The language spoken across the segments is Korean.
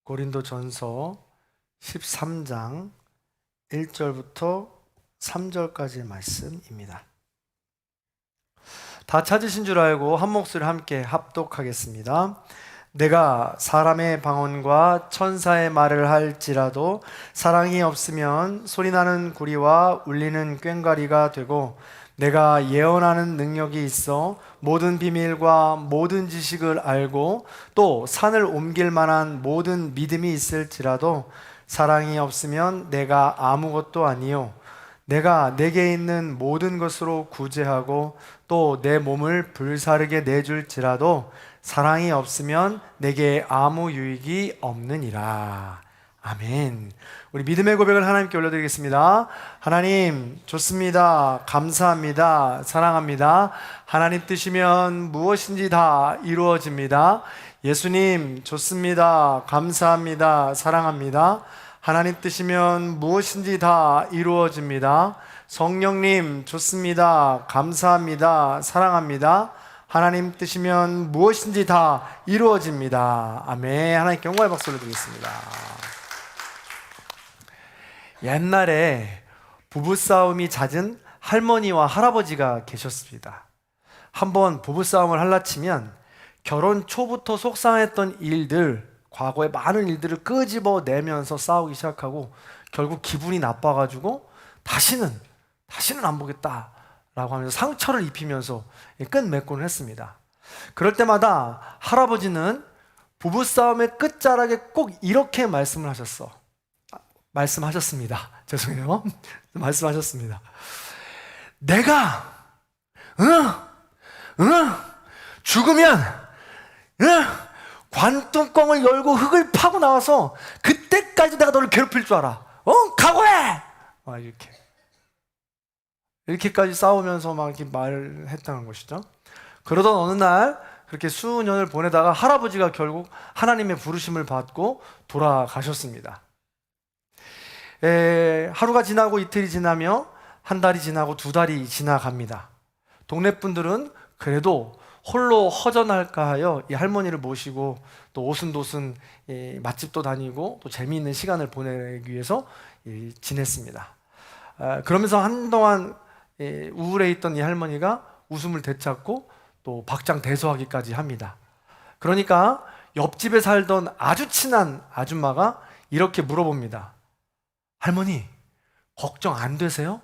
고린도전서 13장 1절부터 3절까지의 말씀입니다. 다 찾으신 줄 알고 한 목소리 함께 합독하겠습니다. 내가 사람의 방언과 천사의 말을 할지라도 사랑이 없으면 소리나는 구리와 울리는 꽹과리가 되고, 내가 예언하는 능력이 있어 모든 비밀과 모든 지식을 알고 또 산을 옮길 만한 모든 믿음이 있을지라도 사랑이 없으면 내가 아무것도 아니요, 내가 내게 있는 모든 것으로 구제하고 또 내 몸을 불사르게 내줄지라도 사랑이 없으면 내게 아무 유익이 없느니라. 아멘. 우리 믿음의 고백을 하나님께 올려드리겠습니다. 하나님, 좋습니다. 감사합니다. 사랑합니다. 하나님 뜻이면 무엇인지 다 이루어집니다. 예수님, 좋습니다. 감사합니다. 사랑합니다. 하나님 뜻이면 무엇인지 다 이루어집니다. 성령님, 좋습니다. 감사합니다. 사랑합니다. 하나님 뜻이면 무엇인지 다 이루어집니다. 아멘. 하나님께 영광의 박수를 드리겠습니다. 옛날에 부부싸움이 잦은 할머니와 할아버지가 계셨습니다. 한번 부부싸움을 할라치면 결혼 초부터 속상했던 일들, 과거의 많은 일들을 끄집어내면서 싸우기 시작하고 결국 기분이 나빠가지고 다시는 안 보겠다라고 하면서 상처를 입히면서 끝맺고는 했습니다. 그럴 때마다 할아버지는 부부싸움의 끝자락에 꼭 이렇게 말씀하셨습니다. 죄송해요. 말씀하셨습니다. 내가 죽으면 관뚜껑을 열고 흙을 파고 나와서 그때까지 내가 너를 괴롭힐 줄 알아. 각오해! 이렇게까지 싸우면서 막 이렇게 말을 했다는 것이죠. 그러던 어느 날 그렇게 수년을 보내다가 할아버지가 결국 하나님의 부르심을 받고 돌아가셨습니다. 하루가 지나고 이틀이 지나며 한 달이 지나고 두 달이 지나갑니다. 동네 분들은 그래도 홀로 허전할까 하여 이 할머니를 모시고 또 오순도순 맛집도 다니고 또 재미있는 시간을 보내기 위해서 지냈습니다. 그러면서 한동안 우울해 있던 이 할머니가 웃음을 되찾고 또 박장대소하기까지 합니다. 그러니까 옆집에 살던 아주 친한 아줌마가 이렇게 물어봅니다. 할머니, 걱정 안 되세요?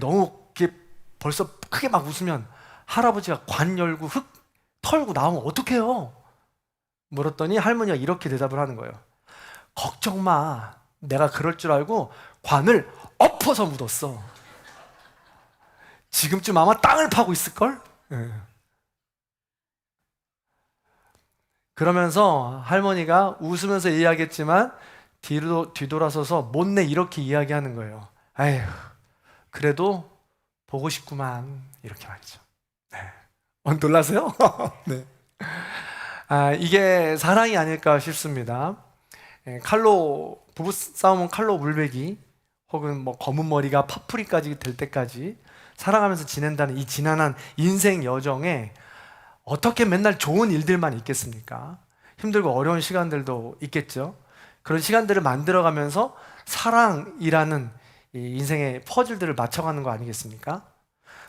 너무 이렇게 벌써 크게 막 웃으면 할아버지가 관 열고 흙 털고 나오면 어떡해요? 물었더니 할머니가 이렇게 대답을 하는 거예요. 걱정 마. 내가 그럴 줄 알고 관을 엎어서 묻었어. 지금쯤 아마 땅을 파고 있을걸? 그러면서 할머니가 웃으면서 이야기했지만 뒤돌아서서 못내 이렇게 이야기하는 거예요. 아휴, 그래도 보고 싶구만. 이렇게 말이죠. 네. 놀라세요? 네. 이게 사랑이 아닐까 싶습니다. 부부싸움은 칼로 물베기 혹은 검은 머리가 파풀이까지 될 때까지 사랑하면서 지낸다는 이 지난한 인생 여정에 어떻게 맨날 좋은 일들만 있겠습니까? 힘들고 어려운 시간들도 있겠죠. 그런 시간들을 만들어가면서 사랑이라는 이 인생의 퍼즐들을 맞춰가는 거 아니겠습니까?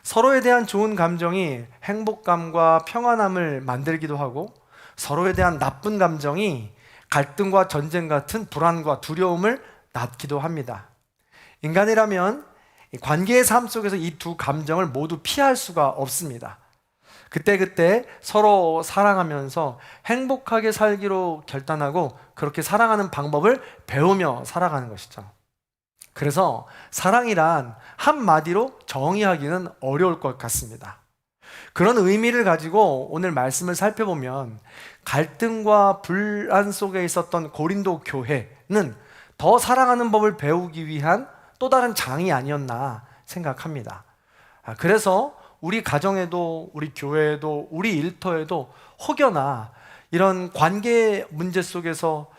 서로에 대한 좋은 감정이 행복감과 평안함을 만들기도 하고 서로에 대한 나쁜 감정이 갈등과 전쟁 같은 불안과 두려움을 낳기도 합니다. 인간이라면 관계의 삶 속에서 이 두 감정을 모두 피할 수가 없습니다. 그때 서로 사랑하면서 행복하게 살기로 결단하고 그렇게 사랑하는 방법을 배우며 살아가는 것이죠. 그래서 사랑이란 한마디로 정의하기는 어려울 것 같습니다. 그런 의미를 가지고 오늘 말씀을 살펴보면 갈등과 불안 속에 있었던 고린도 교회는 더 사랑하는 법을 배우기 위한 또 다른 장이 아니었나 생각합니다. 그래서 우리 가정에도 우리 교회에도 우리 일터에도 혹여나 이런 관계 문제 속에서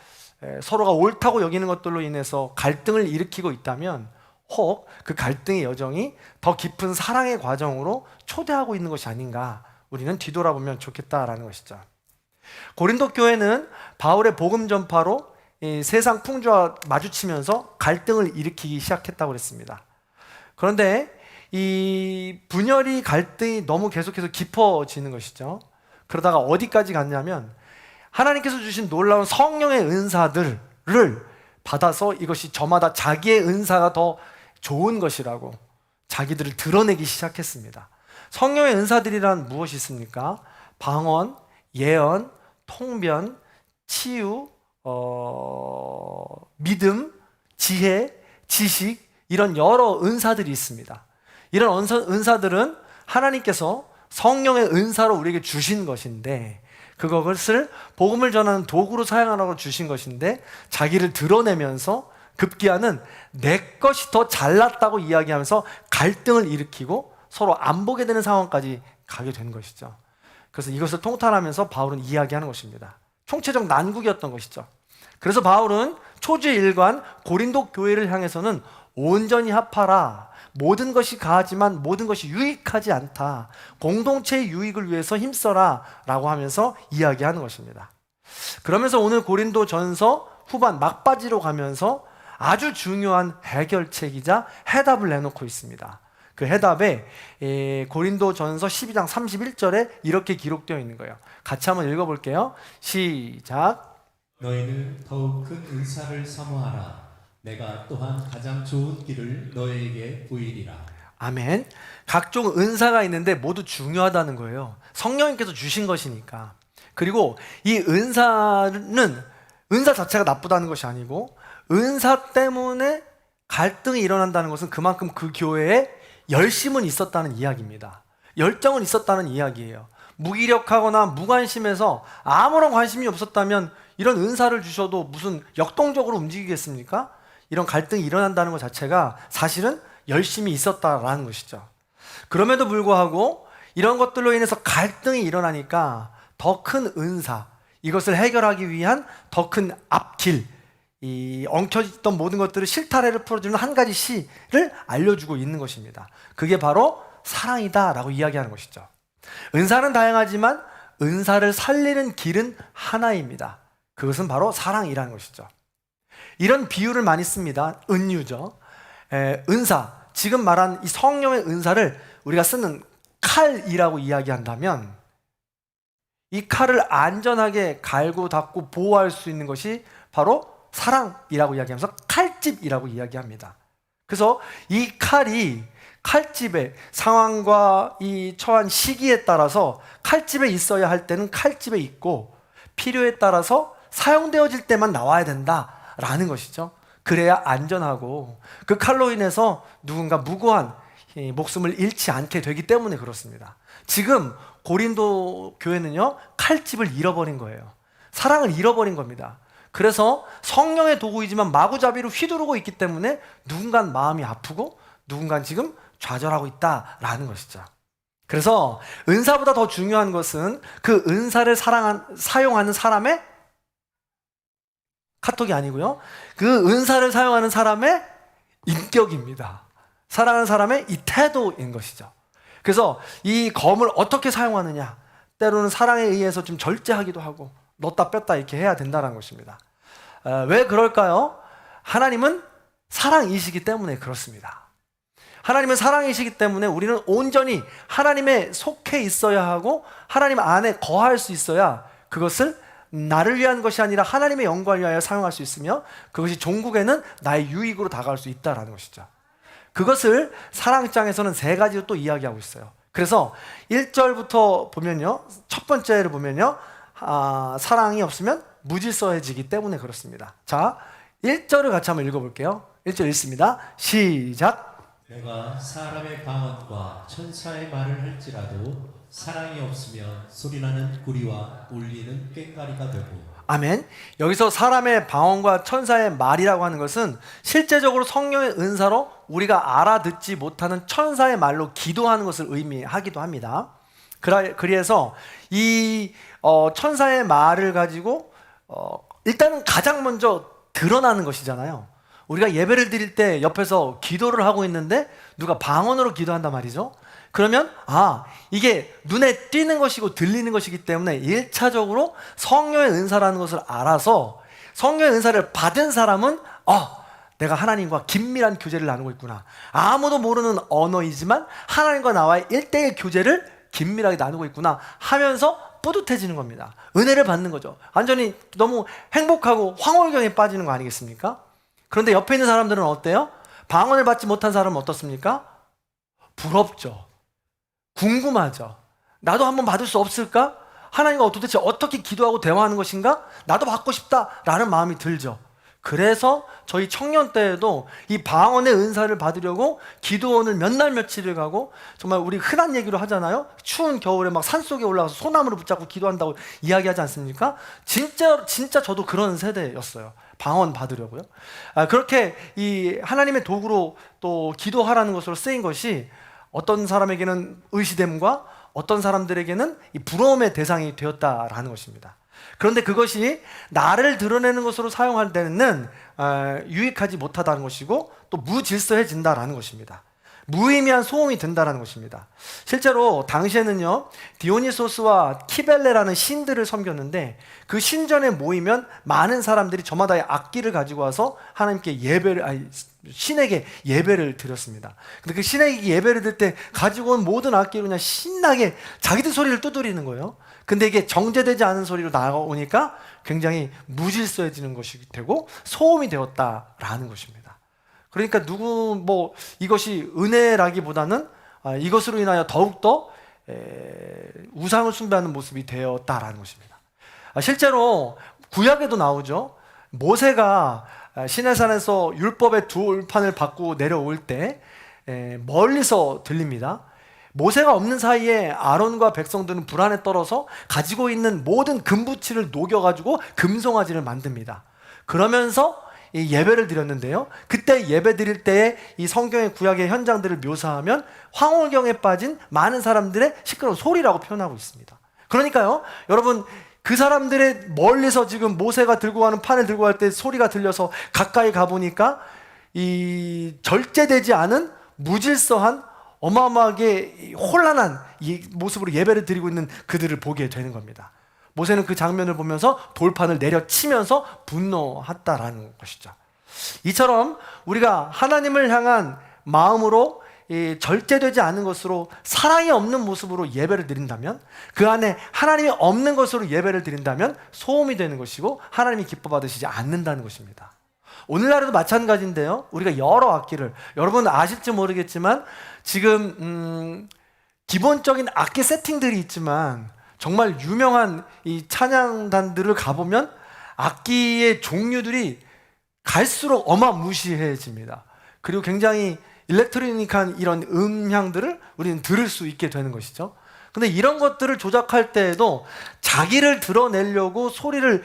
서로가 옳다고 여기는 것들로 인해서 갈등을 일으키고 있다면 혹 그 갈등의 여정이 더 깊은 사랑의 과정으로 초대하고 있는 것이 아닌가 우리는 뒤돌아보면 좋겠다라는 것이죠. 고린도 교회는 바울의 복음 전파로 이 세상 풍조와 마주치면서 갈등을 일으키기 시작했다고 그랬습니다. 그런데 이 분열이 갈등이 너무 계속해서 깊어지는 것이죠. 그러다가 어디까지 갔냐면 하나님께서 주신 놀라운 성령의 은사들을 받아서 이것이 저마다 자기의 은사가 더 좋은 것이라고 자기들을 드러내기 시작했습니다. 성령의 은사들이란 무엇이 있습니까? 방언, 예언, 통변, 치유, 믿음, 지혜, 지식, 이런 여러 은사들이 있습니다. 이런 은사들은 하나님께서 성령의 은사로 우리에게 주신 것인데, 그것을 복음을 전하는 도구로 사용하라고 주신 것인데, 자기를 드러내면서 급기야는 내 것이 더 잘났다고 이야기하면서 갈등을 일으키고 서로 안 보게 되는 상황까지 가게 된 것이죠. 그래서 이것을 통탄하면서 바울은 이야기하는 것입니다. 총체적 난국이었던 것이죠. 그래서 바울은 초주의 일관 고린도 교회를 향해서는 온전히 합하라, 모든 것이 가하지만 모든 것이 유익하지 않다, 공동체의 유익을 위해서 힘써라 라고 하면서 이야기하는 것입니다. 그러면서 오늘 고린도 전서 후반 막바지로 가면서 아주 중요한 해결책이자 해답을 내놓고 있습니다. 그 해답에 고린도 전서 12장 31절에 이렇게 기록되어 있는 거예요. 같이 한번 읽어볼게요. 시작. 너희는 더욱 큰 은사를 사모하라. 내가 또한 가장 좋은 길을 너희에게 보이리라. 아멘. 각종 은사가 있는데 모두 중요하다는 거예요. 성령님께서 주신 것이니까. 그리고 이 은사는 은사 자체가 나쁘다는 것이 아니고, 은사 때문에 갈등이 일어난다는 것은 그만큼 그 교회에 열심은 있었다는 이야기입니다. 열정은 있었다는 이야기예요. 무기력하거나 무관심해서 아무런 관심이 없었다면 이런 은사를 주셔도 무슨 역동적으로 움직이겠습니까? 이런 갈등이 일어난다는 것 자체가 사실은 열심히 있었다라는 것이죠. 그럼에도 불구하고 이런 것들로 인해서 갈등이 일어나니까 더 큰 은사, 이것을 해결하기 위한 더 큰 앞길, 이 엉켜있던 모든 것들을 실타래를 풀어주는 한 가지 시를 알려주고 있는 것입니다. 그게 바로 사랑이다 라고 이야기하는 것이죠. 은사는 다양하지만 은사를 살리는 길은 하나입니다. 그것은 바로 사랑이라는 것이죠. 이런 비유를 많이 씁니다. 은유죠. 은사, 지금 말한 이 성령의 은사를 우리가 쓰는 칼이라고 이야기한다면, 이 칼을 안전하게 갈고 닦고 보호할 수 있는 것이 바로 사랑이라고 이야기하면서 칼집이라고 이야기합니다. 그래서 이 칼이 칼집의 상황과 이 처한 시기에 따라서 칼집에 있어야 할 때는 칼집에 있고, 필요에 따라서 사용되어질 때만 나와야 된다라는 것이죠. 그래야 안전하고 그 칼로 인해서 누군가 무고한 목숨을 잃지 않게 되기 때문에 그렇습니다. 지금 고린도 교회는요, 칼집을 잃어버린 거예요. 사랑을 잃어버린 겁니다. 그래서 성령의 도구이지만 마구잡이로 휘두르고 있기 때문에 누군가는 마음이 아프고 누군가는 지금 좌절하고 있다라는 것이죠. 그래서 은사보다 더 중요한 것은 그 은사를 사용하는 사람의, 카톡이 아니고요, 그 은사를 사용하는 사람의 인격입니다. 사랑하는 사람의 이 태도인 것이죠. 그래서 이 검을 어떻게 사용하느냐, 때로는 사랑에 의해서 좀 절제하기도 하고 넣었다 뺐다 이렇게 해야 된다는 것입니다. 왜 그럴까요? 하나님은 사랑이시기 때문에 그렇습니다. 하나님은 사랑이시기 때문에 우리는 온전히 하나님에 속해 있어야 하고 하나님 안에 거할 수 있어야 그것을 나를 위한 것이 아니라 하나님의 영광을 위하여 사용할 수 있으며, 그것이 종국에는 나의 유익으로 다가갈 수 있다는 것이죠. 그것을 사랑장에서는 세 가지로 또 이야기하고 있어요. 그래서 1절부터 보면요, 첫 번째를 보면요, 사랑이 없으면 무질서해지기 때문에 그렇습니다. 자, 1절을 같이 한번 읽어볼게요. 1절 읽습니다. 시작. 내가 사람의 방언과 천사의 말을 할지라도 사랑이 없으면 소리나는 구리와 울리는 꽹과리가 되고. 아멘. 여기서 사람의 방언과 천사의 말이라고 하는 것은 실제적으로 성령의 은사로 우리가 알아듣지 못하는 천사의 말로 기도하는 것을 의미하기도 합니다. 그래서 이 천사의 말을 가지고 일단은 가장 먼저 드러나는 것이잖아요. 우리가 예배를 드릴 때 옆에서 기도를 하고 있는데 누가 방언으로 기도한단 말이죠. 그러면 이게 눈에 띄는 것이고 들리는 것이기 때문에 1차적으로 성령의 은사라는 것을 알아서 성령의 은사를 받은 사람은 내가 하나님과 긴밀한 교제를 나누고 있구나. 아무도 모르는 언어이지만 하나님과 나와의 1대1 교제를 긴밀하게 나누고 있구나 하면서 뿌듯해지는 겁니다. 은혜를 받는 거죠. 완전히 너무 행복하고 황홀경에 빠지는 거 아니겠습니까? 그런데 옆에 있는 사람들은 어때요? 방언을 받지 못한 사람은 어떻습니까? 부럽죠. 궁금하죠. 나도 한번 받을 수 없을까? 하나님과 도대체 어떻게 기도하고 대화하는 것인가? 나도 받고 싶다라는 마음이 들죠. 그래서 저희 청년 때에도 이 방언의 은사를 받으려고 기도원을 몇 날 며칠을 가고, 정말 우리 흔한 얘기로 하잖아요. 추운 겨울에 막 산속에 올라가서 소나무를 붙잡고 기도한다고 이야기하지 않습니까? 진짜 저도 그런 세대였어요. 방언 받으려고요. 그렇게 이 하나님의 도구로 또 기도하라는 것으로 쓰인 것이 어떤 사람에게는 의시됨과 어떤 사람들에게는 이 부러움의 대상이 되었다라는 것입니다. 그런데 그것이 나를 드러내는 것으로 사용할 때는 유익하지 못하다는 것이고 또 무질서해진다라는 것입니다. 무의미한 소음이 된다라는 것입니다. 실제로 당시에는요, 디오니소스와 키벨레라는 신들을 섬겼는데 그 신전에 모이면 많은 사람들이 저마다의 악기를 가지고 와서 하나님께 신에게 예배를 드렸습니다. 근데 그 신에게 예배를 드릴 때 가지고 온 모든 악기로 그냥 신나게 자기들 소리를 두드리는 거예요. 근데 이게 정제되지 않은 소리로 나오니까 굉장히 무질서해지는 것이 되고 소음이 되었다라는 것입니다. 그러니까 이것이 은혜라기보다는 이것으로 인하여 더욱더 우상을 숭배하는 모습이 되었다라는 것입니다. 실제로 구약에도 나오죠. 모세가 시내산에서 율법의 돌판을 받고 내려올 때 멀리서 들립니다. 모세가 없는 사이에 아론과 백성들은 불 안에 떨어서 가지고 있는 모든 금부치를 녹여가지고 금송아지를 만듭니다. 그러면서 이 예배를 드렸는데요, 그때 예배 드릴 때에 이 성경의 구약의 현장들을 묘사하면 황홀경에 빠진 많은 사람들의 시끄러운 소리라고 표현하고 있습니다. 그러니까요, 여러분, 그 사람들의 멀리서 지금 모세가 들고 가는 판을 들고 갈 때 소리가 들려서 가까이 가보니까 이 절제되지 않은 무질서한 어마어마하게 혼란한 이 모습으로 예배를 드리고 있는 그들을 보게 되는 겁니다. 모세는 그 장면을 보면서 돌판을 내려치면서 분노했다라는 것이죠. 이처럼 우리가 하나님을 향한 마음으로 절제되지 않은 것으로 사랑이 없는 모습으로 예배를 드린다면, 그 안에 하나님이 없는 것으로 예배를 드린다면 소음이 되는 것이고 하나님이 기뻐 받으시지 않는다는 것입니다. 오늘날에도 마찬가지인데요, 우리가 여러 악기를, 여러분 아실지 모르겠지만 지금 기본적인 악기 세팅들이 있지만 정말 유명한 이 찬양단들을 가보면 악기의 종류들이 갈수록 어마무시해집니다. 그리고 굉장히 일렉트로닉한 이런 음향들을 우리는 들을 수 있게 되는 것이죠. 근데 이런 것들을 조작할 때에도 자기를 드러내려고 소리를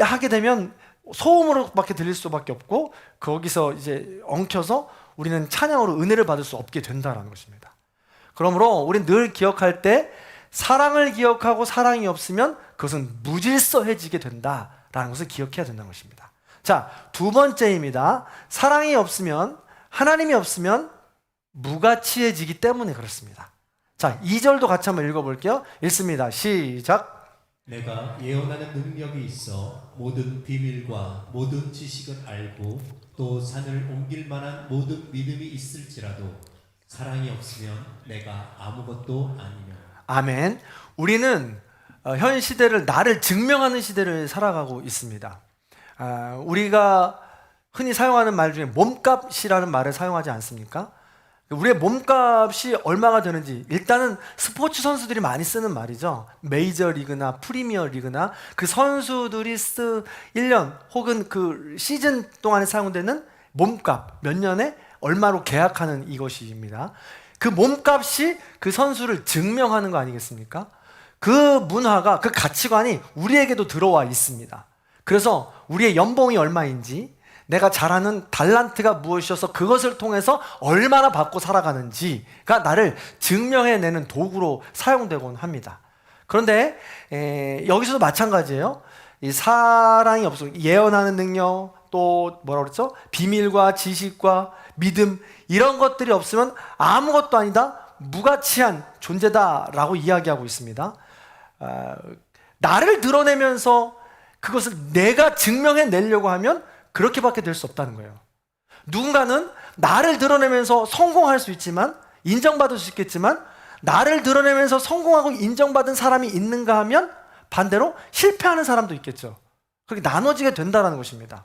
하게 되면 소음으로밖에 들릴 수밖에 없고, 거기서 이제 엉켜서 우리는 찬양으로 은혜를 받을 수 없게 된다는 것입니다. 그러므로 우리는 늘 기억할 때 사랑을 기억하고 사랑이 없으면 그것은 무질서해지게 된다라는 것을 기억해야 된다는 것입니다. 자, 두 번째입니다. 사랑이 없으면, 하나님이 없으면 무가치해지기 때문에 그렇습니다. 자, 2절도 같이 한번 읽어볼게요. 읽습니다. 시작. 내가 예언하는 능력이 있어 모든 비밀과 모든 지식을 알고 또 산을 옮길 만한 모든 믿음이 있을지라도 사랑이 없으면 내가 아무것도 아니며. 아멘. 우리는 현 시대를, 나를 증명하는 시대를 살아가고 있습니다. 우리가 흔히 사용하는 말 중에 몸값이라는 말을 사용하지 않습니까? 우리의 몸값이 얼마가 되는지, 일단은 스포츠 선수들이 많이 쓰는 말이죠. 메이저리그나 프리미어리그나 그 선수들이 1년 혹은 그 시즌 동안에 사용되는 몸값, 몇 년에 얼마로 계약하는 이것입니다. 그 몸값이 그 선수를 증명하는 거 아니겠습니까? 그 문화가, 그 가치관이 우리에게도 들어와 있습니다. 그래서 우리의 연봉이 얼마인지, 내가 잘하는 달란트가 무엇이어서 그것을 통해서 얼마나 받고 살아가는지가 나를 증명해내는 도구로 사용되곤 합니다. 그런데 여기서도 마찬가지예요. 이 사랑이 없어, 예언하는 능력, 또 뭐라 그랬죠? 비밀과 지식과 믿음, 이런 것들이 없으면 아무것도 아니다, 무가치한 존재다라고 이야기하고 있습니다. 나를 드러내면서 그것을 내가 증명해내려고 하면 그렇게밖에 될 수 없다는 거예요. 누군가는 나를 드러내면서 성공할 수 있지만, 인정받을 수 있겠지만, 나를 드러내면서 성공하고 인정받은 사람이 있는가 하면 반대로 실패하는 사람도 있겠죠. 그렇게 나눠지게 된다는 것입니다.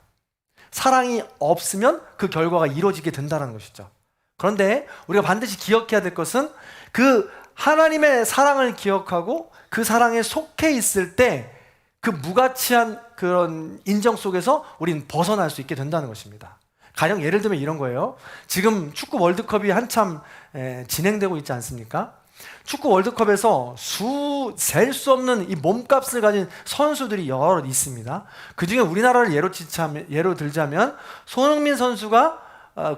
사랑이 없으면 그 결과가 이루어지게 된다는 것이죠. 그런데 우리가 반드시 기억해야 될 것은 그 하나님의 사랑을 기억하고 그 사랑에 속해 있을 때 그 무가치한 그런 인정 속에서 우리는 벗어날 수 있게 된다는 것입니다. 가령 예를 들면 이런 거예요. 지금 축구 월드컵이 한참 진행되고 있지 않습니까? 축구 월드컵에서 셀 수 없는 이 몸값을 가진 선수들이 여러 있습니다. 그 중에 우리나라를 예로 들자면 손흥민 선수가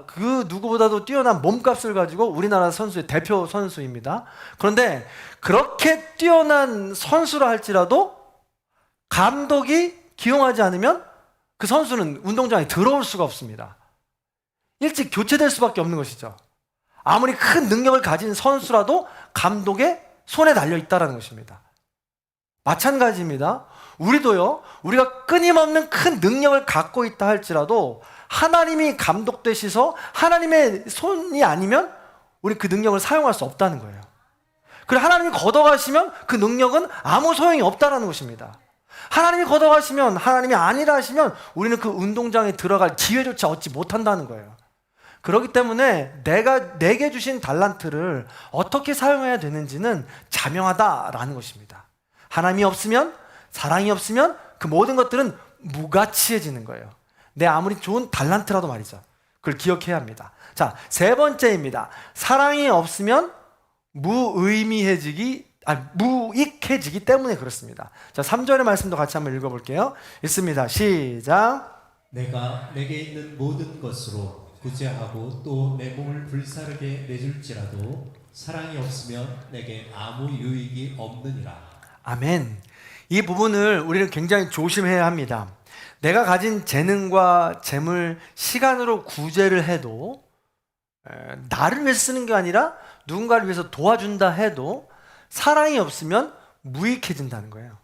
그 누구보다도 뛰어난 몸값을 가지고 우리나라 선수의 대표 선수입니다. 그런데 그렇게 뛰어난 선수라 할지라도 감독이 기용하지 않으면 그 선수는 운동장에 들어올 수가 없습니다. 일찍 교체될 수밖에 없는 것이죠. 아무리 큰 능력을 가진 선수라도 감독의 손에 달려 있다는 것입니다. 마찬가지입니다. 우리도요, 우리가 끊임없는 큰 능력을 갖고 있다 할지라도 하나님이 감독 되시서 하나님의 손이 아니면 우리 그 능력을 사용할 수 없다는 거예요. 그리고 하나님이 걷어가시면 그 능력은 아무 소용이 없다는 것입니다. 하나님이 걷어가시면, 하나님이 아니라 하시면 우리는 그 운동장에 들어갈 기회조차 얻지 못한다는 거예요. 그렇기 때문에 내게 주신 달란트를 어떻게 사용해야 되는지는 자명하다라는 것입니다. 하나님이 없으면, 사랑이 없으면 그 모든 것들은 무가치해지는 거예요. 내 아무리 좋은 달란트라도 말이죠. 그걸 기억해야 합니다. 자, 세 번째입니다. 사랑이 없으면 무익해지기 때문에 그렇습니다. 자, 3절의 말씀도 같이 한번 읽어볼게요. 읽습니다. 시작. 내가 내게 있는 모든 것으로 구제하고 또 내 몸을 불사르게 내줄지라도 사랑이 없으면 내게 아무 유익이 없느니라. 아멘. 이 부분을 우리는 굉장히 조심해야 합니다. 내가 가진 재능과 재물, 시간으로 구제를 해도 나를 위해서 쓰는 게 아니라 누군가를 위해서 도와준다 해도 사랑이 없으면 무익해진다는 거예요.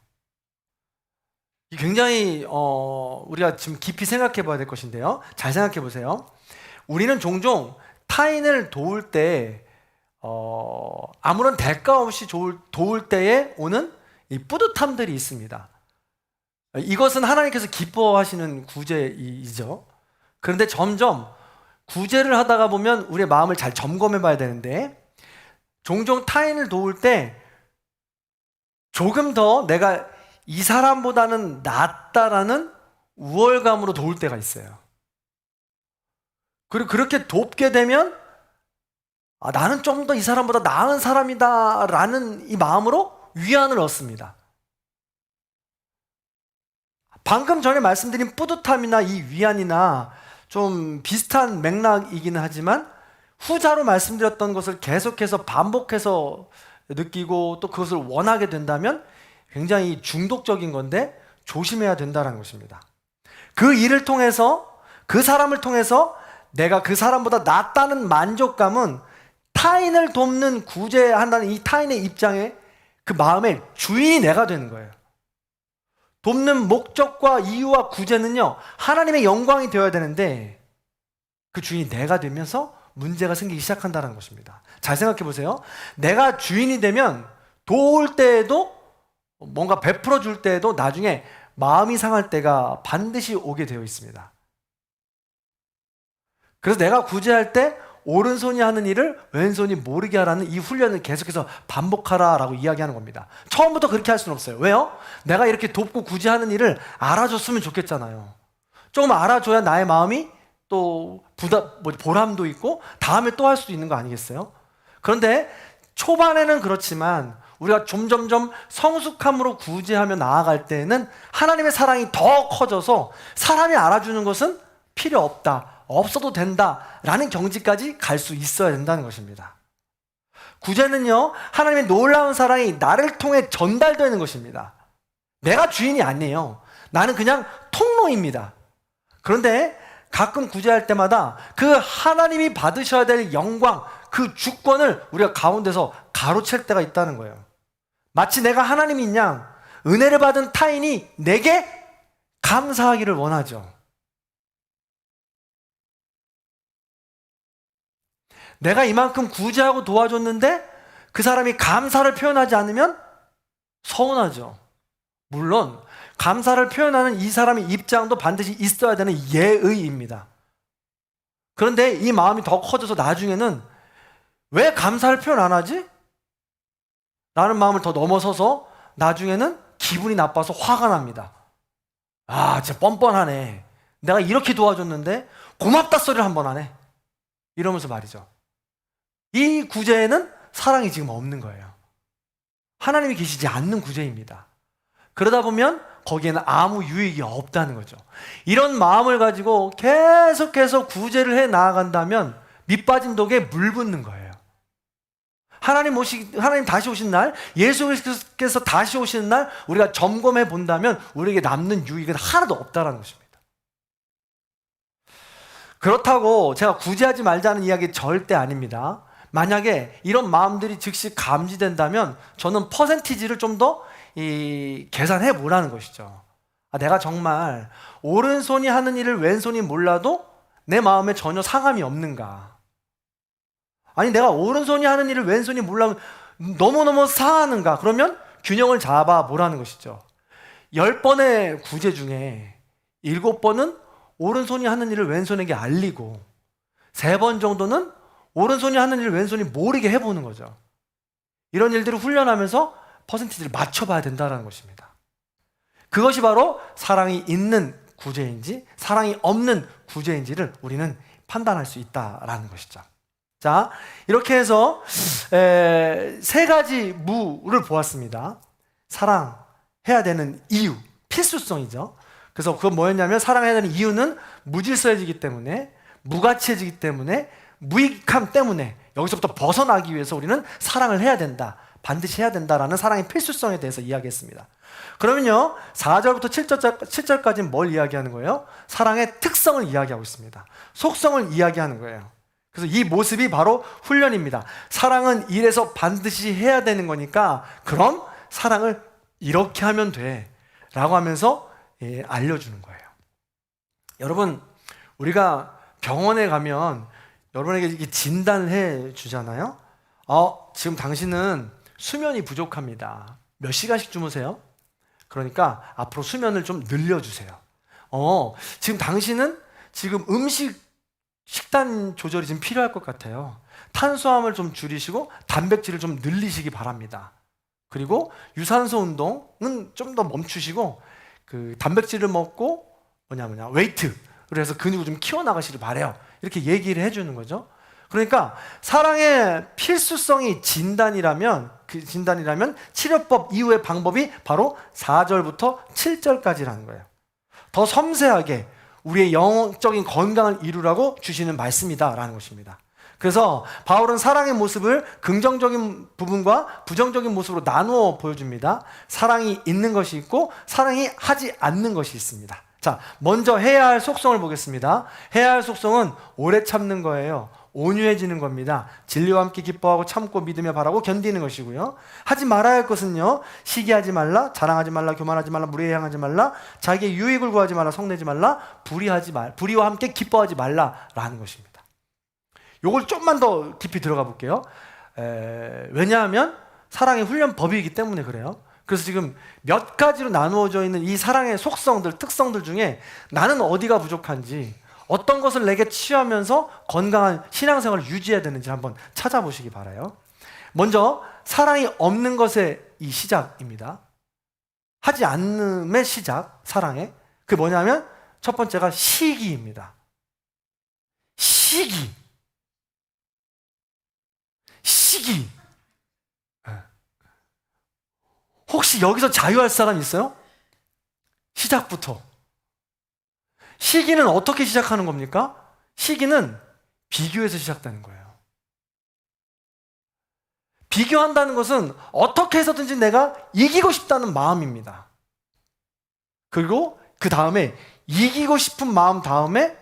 굉장히 우리가 지금 깊이 생각해 봐야 될 것인데요. 잘 생각해 보세요. 우리는 종종 타인을 도울 때 아무런 대가 없이 도울 때에 오는 이 뿌듯함들이 있습니다. 이것은 하나님께서 기뻐하시는 구제이죠. 그런데 점점 구제를 하다가 보면 우리의 마음을 잘 점검해 봐야 되는데, 종종 타인을 도울 때 조금 더 내가 이 사람보다는 낫다라는 우월감으로 도울 때가 있어요. 그리고 그렇게 돕게 되면 나는 좀 더 이 사람보다 나은 사람이다라는 이 마음으로 위안을 얻습니다. 방금 전에 말씀드린 뿌듯함이나 이 위안이나 좀 비슷한 맥락이기는 하지만 후자로 말씀드렸던 것을 계속해서 반복해서 느끼고 또 그것을 원하게 된다면 굉장히 중독적인 건데 조심해야 된다는 것입니다. 그 일을 통해서, 그 사람을 통해서 내가 그 사람보다 낫다는 만족감은 타인을 돕는, 구제한다는 이 타인의 입장에 그 마음의 주인이 내가 되는 거예요. 돕는 목적과 이유와 구제는요, 하나님의 영광이 되어야 되는데 그 주인이 내가 되면서 문제가 생기기 시작한다는 것입니다. 잘 생각해 보세요. 내가 주인이 되면 도울 때에도, 뭔가 베풀어 줄 때에도 나중에 마음이 상할 때가 반드시 오게 되어 있습니다. 그래서 내가 구제할 때 오른손이 하는 일을 왼손이 모르게 하라는 이 훈련을 계속해서 반복하라라고 이야기하는 겁니다. 처음부터 그렇게 할 수는 없어요. 왜요? 내가 이렇게 돕고 구제하는 일을 알아줬으면 좋겠잖아요. 조금 알아줘야 나의 마음이 또 보람도 있고 다음에 또 할 수도 있는 거 아니겠어요? 그런데 초반에는 그렇지만 우리가 점점점 성숙함으로 구제하며 나아갈 때에는 하나님의 사랑이 더 커져서 사람이 알아주는 것은 필요 없다, 없어도 된다라는 경지까지 갈 수 있어야 된다는 것입니다. 구제는요, 하나님의 놀라운 사랑이 나를 통해 전달되는 것입니다. 내가 주인이 아니에요. 나는 그냥 통로입니다. 그런데 가끔 구제할 때마다 그 하나님이 받으셔야 될 영광, 그 주권을 우리가 가운데서 가로챌 때가 있다는 거예요. 마치 내가 하나님인 양 은혜를 받은 타인이 내게 감사하기를 원하죠. 내가 이만큼 구제하고 도와줬는데 그 사람이 감사를 표현하지 않으면 서운하죠. 물론 감사를 표현하는 이 사람의 입장도 반드시 있어야 되는 예의입니다. 그런데 이 마음이 더 커져서 나중에는 왜 감사를 표현 안 하지? 라는 마음을 더 넘어서서 나중에는 기분이 나빠서 화가 납니다. 아, 진짜 뻔뻔하네. 내가 이렇게 도와줬는데 고맙다 소리를 한 번 하네. 이러면서 말이죠. 이 구제에는 사랑이 지금 없는 거예요. 하나님이 계시지 않는 구제입니다. 그러다 보면 거기에는 아무 유익이 없다는 거죠. 이런 마음을 가지고 계속해서 구제를 해 나아간다면 밑빠진 독에 물 붓는 거예요. 하나님 다시 오신 날, 예수께서 다시 오시는 날 우리가 점검해 본다면 우리에게 남는 유익은 하나도 없다는 것입니다. 그렇다고 제가 구제하지 말자는 이야기 절대 아닙니다. 만약에 이런 마음들이 즉시 감지된다면 저는 퍼센티지를 좀 더 계산해 보라는 것이죠. 내가 정말 오른손이 하는 일을 왼손이 몰라도 내 마음에 전혀 상함이 없는가? 아니 내가 오른손이 하는 일을 왼손이 몰라면 너무너무 상하는가? 그러면 균형을 잡아 보라는 것이죠. 10번의 구제 중에 7번은 오른손이 하는 일을 왼손에게 알리고 3번 정도는 오른손이 하는 일을 왼손이 모르게 해보는 거죠. 이런 일들을 훈련하면서 퍼센티지를 맞춰봐야 된다는 것입니다. 그것이 바로 사랑이 있는 구제인지 사랑이 없는 구제인지를 우리는 판단할 수 있다는 것이죠. 자, 이렇게 해서 3가지 무를 보았습니다. 사랑해야 되는 이유, 필수성이죠. 그래서 그건 뭐였냐면 사랑해야 되는 이유는 무질서해지기 때문에, 무가치해지기 때문에, 무익함 때문에 여기서부터 벗어나기 위해서 우리는 사랑을 해야 된다. 반드시 해야 된다라는 사랑의 필수성에 대해서 이야기했습니다. 그러면요 4절부터 7절까지는 뭘 이야기하는 거예요? 사랑의 특성을 이야기하고 있습니다. 속성을 이야기하는 거예요. 그래서 이 모습이 바로 훈련입니다. 사랑은 이래서 반드시 해야 되는 거니까 그럼 사랑을 이렇게 하면 돼 라고 하면서 알려주는 거예요. 여러분, 우리가 병원에 가면 여러분에게 이렇게 진단을 해 주잖아요. 지금 당신은 수면이 부족합니다. 몇 시간씩 주무세요? 그러니까 앞으로 수면을 좀 늘려주세요. 지금 당신은 지금 식단 조절이 좀 필요할 것 같아요. 탄수화물 좀 줄이시고 단백질을 좀 늘리시기 바랍니다. 그리고 유산소 운동은 좀 더 멈추시고 그 단백질을 먹고 웨이트를 해서 근육을 좀 키워나가시길 바래요. 이렇게 얘기를 해주는 거죠. 그러니까 사랑의 필수성이 진단이라면 치료법 이후의 방법이 바로 4절부터 7절까지라는 거예요. 더 섬세하게 우리의 영적인 건강을 이루라고 주시는 말씀이다라는 것입니다. 그래서 바울은 사랑의 모습을 긍정적인 부분과 부정적인 모습으로 나누어 보여줍니다. 사랑이 있는 것이 있고 사랑이 하지 않는 것이 있습니다. 자, 먼저 해야 할 속성을 보겠습니다. 해야 할 속성은 오래 참는 거예요. 온유해지는 겁니다. 진리와 함께 기뻐하고 참고 믿으며 바라고 견디는 것이고요. 하지 말아야 할 것은요, 시기하지 말라, 자랑하지 말라, 교만하지 말라, 무례히 행하지 말라, 자기의 유익을 구하지 말라, 성내지 말라, 불의와 함께 기뻐하지 말라라는 것입니다. 요걸 좀만 더 깊이 들어가 볼게요. 왜냐하면 사랑의 훈련법이기 때문에 그래요. 그래서 지금 몇 가지로 나누어져 있는 이 사랑의 속성들, 특성들 중에 나는 어디가 부족한지, 어떤 것을 내게 취하면서 건강한 신앙생활을 유지해야 되는지 한번 찾아보시기 바라요. 먼저 사랑이 없는 것의 이 시작입니다. 하지 않음의 시작, 사랑의. 그게 뭐냐면 첫 번째가 시기입니다. 시기. 혹시 여기서 자유할 사람 있어요? 시작부터. 시기는 어떻게 시작하는 겁니까? 시기는 비교에서 시작되는 거예요. 비교한다는 것은 어떻게 해서든지 내가 이기고 싶다는 마음입니다. 그리고 그 다음에 이기고 싶은 마음 다음에